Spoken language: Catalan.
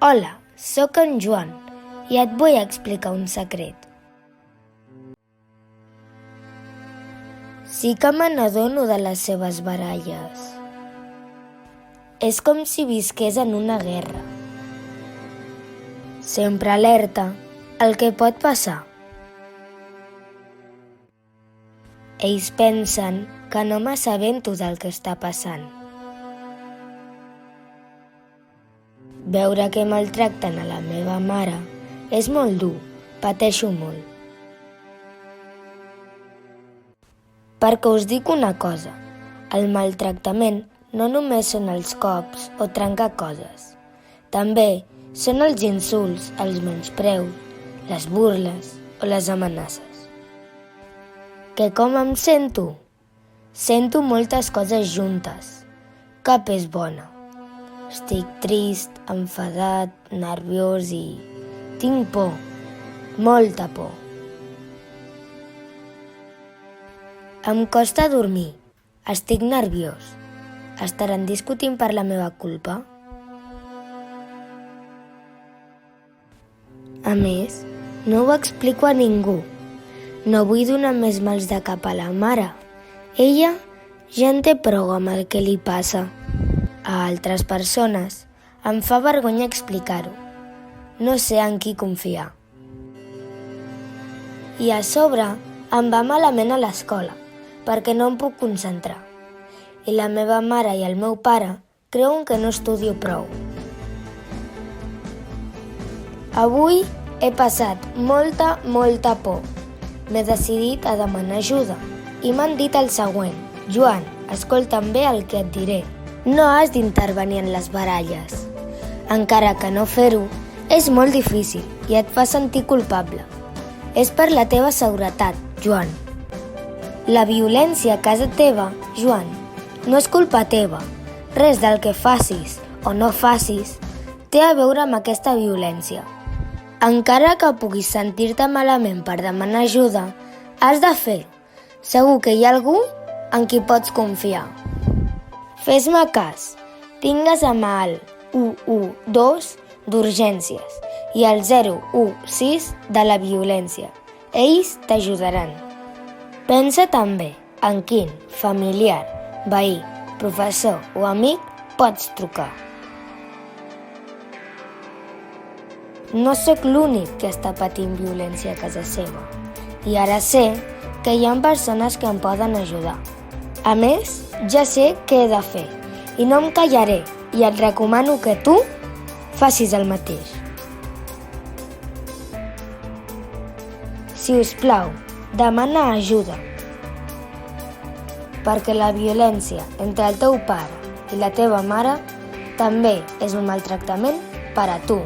Hola, sóc en Joan i et vull explicar un secret. Sí que me n'adono de les seves baralles. És com si visqués en una guerra. Sempre alerta al que pot passar. Ells pensen que no m'assabento del que està passant. Veure que maltracten a la meva mare és molt dur, pateixo molt. Perquè us dic una cosa, el maltractament no només són els cops o trencar coses. També són els insults, els menyspreus, les burles o les amenaces. Que com em sento? Sento moltes coses juntes. Cap és bona. Estic trist, enfadat, nerviós i tinc por, molta por. Em costa dormir, estic nerviós. Estaran discutint per la meva culpa? A més, no ho explico a ningú. No vull donar més mals de cap a la mare. Ella ja en té prou amb el que li passa. A altres persones em fa vergonya explicar-ho. No sé en qui confiar. I a sobre em va malament a l'escola, perquè no em puc concentrar. I la meva mare i el meu pare creuen que no estudio prou. Avui he passat molta por. M'he decidit a demanar ajuda i m'han dit el següent: Joan, escolta'm bé el que et diré. No has d'intervenir en les baralles. Encara que no fer-ho és molt difícil i et fa sentir culpable. És per la teva seguretat, Joan. La violència a casa teva, Joan, no és culpa teva. Res del que facis o no facis té a veure amb aquesta violència. Encara que puguis sentir-te malament per demanar ajuda, has de fer-ho. Segur que hi ha algú en qui pots confiar. Fes-me cas. Tingues a mà el 112 d'urgències i el 016 de la violència. Ells t'ajudaran. Pensa també en quin familiar, veí, professor o amic pots trucar. No sóc l'únic que està patint violència a casa seva i ara sé que hi ha persones que em poden ajudar. A més, ja sé què he de fer i no em callaré i et recomano que tu facis el mateix. Si us plau, demana ajuda, perquè la violència entre el teu pare i la teva mare també és un maltractament per a tu.